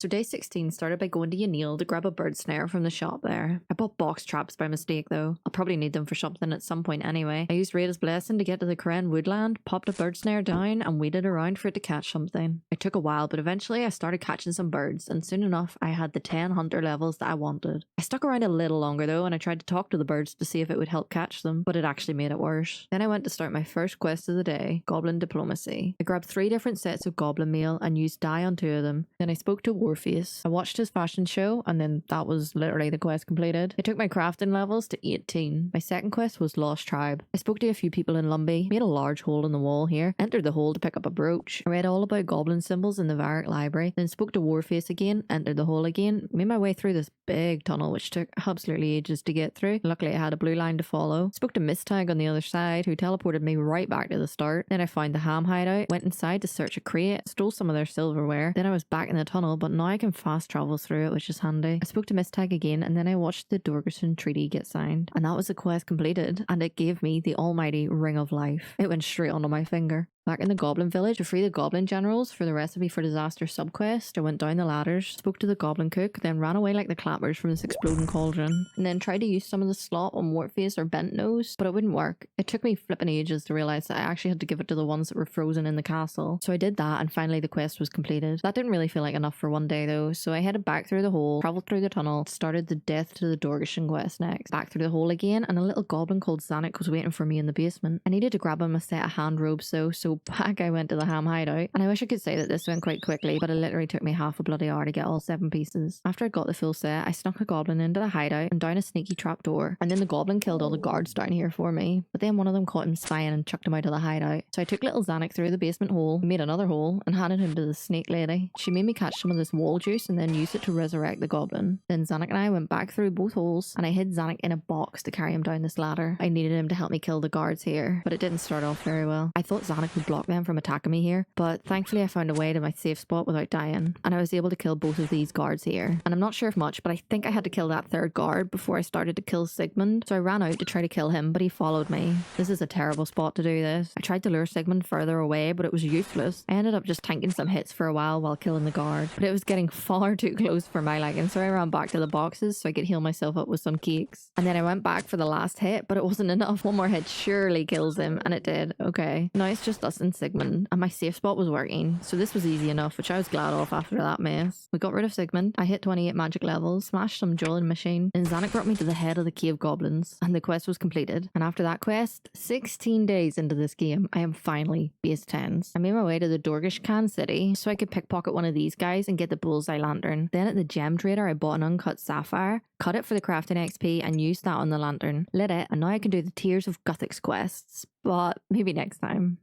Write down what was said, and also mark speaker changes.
Speaker 1: So day 16 started by going to Yaneel to grab a bird snare from the shop there. I bought box traps by mistake though. I'll probably need them for something at some point anyway. I used Rada's blessing to get to the Karen woodland, popped a bird snare down and waited around for it to catch something. It took a while, but eventually I started catching some birds, and soon enough I had the 10 hunter levels that I wanted. I stuck around a little longer though, and I tried to talk to the birds to see if it would help catch them, but it actually made it worse. Then I went to start my first quest of the day, Goblin Diplomacy. I grabbed 3 different sets of goblin meal and used dye on 2 of them. Then I spoke to Warface. I watched his fashion show, and then that was literally the quest completed. I took my crafting levels to 18. My second quest was Lost Tribe. I spoke to a few people in Lumbee, made a large hole in the wall here, entered the hole to pick up a brooch. I read all about goblin symbols in the Varric library, then spoke to Warface again, entered the hole again, made my way through this big tunnel which took absolutely ages to get through. Luckily I had a blue line to follow. Spoke to Mistag on the other side, who teleported me right back to the start. Then I found the ham hideout, went inside to search a crate, stole some of their silverware. Then I was back in the tunnel, but now I can fast travel through it, which is handy. I spoke to Mistag again, and then I watched the Dorgerson Treaty get signed, and that was the quest completed, and it gave me the almighty Ring of Life. It went straight onto my finger. Back in the Goblin Village to free the Goblin Generals for the Recipe for Disaster subquest, I went down the ladders, spoke to the Goblin Cook, then ran away like the clappers from this exploding cauldron, and then tried to use some of the slot on Wartface or Bent Nose, but it wouldn't work. It took me flipping ages to realise that I actually had to give it to the ones that were frozen in the castle. So I did that, and finally the quest was completed. That didn't really feel like enough for one day though, so I headed back through the hole, travelled through the tunnel, started the Death to the Dorgerson quest next. Back through the hole again, and a little goblin called Zanuck was waiting for me in the basement. I needed to grab him a set of hand robes though, so back I went to the ham hideout, and I wish I could say that this went quite quickly, but it literally took me half a bloody hour to get all 7 pieces. After I got the full set, I snuck a goblin into the hideout and down a sneaky trap door, and then the goblin killed all the guards down here for me, but then one of them caught him spying and chucked him out of the hideout. So I took little Zanuck through the basement hole, made another hole, and handed him to the snake lady. She made me catch some of this wall juice and then use it to resurrect the goblin. Then Zanuck and I went back through both holes, and I hid Zanuck in a box to carry him down this ladder. I needed him to help me kill the guards here, but it didn't start off very well. I thought Zanuck would block them from attacking me here, but thankfully I found a way to my safe spot without dying, and I was able to kill both of these guards here. And I'm not sure if much, but I think I had to kill that 3rd guard before I started to kill Sigmund, so I ran out to try to kill him, but he followed me. This is a terrible spot to do this. I tried to lure Sigmund further away, but it was useless. I ended up just tanking some hits for a while killing the guard, but it was getting far too close for my liking, so I ran back to the boxes so I could heal myself up with some cakes. And then I went back for the last hit, but it wasn't enough. One more hit surely kills him, and it did. Okay, now it's just us and Sigmund, and my safe spot was working, so this was easy enough, which I was glad of after that mess. We got rid of Sigmund, I hit 28 magic levels, smashed some dueling machine, and Zanuck brought me to the head of the cave goblins, and the quest was completed. And after that quest, 16 days into this game, I am finally base 10s. I made my way to the Dorgerson city so I could pickpocket one of these guys and get the bullseye lantern. Then at the gem trader I bought an uncut sapphire, cut it for the crafting XP and used that on the lantern, lit it, and now I can do the Tears of Guthix quests, but maybe next time.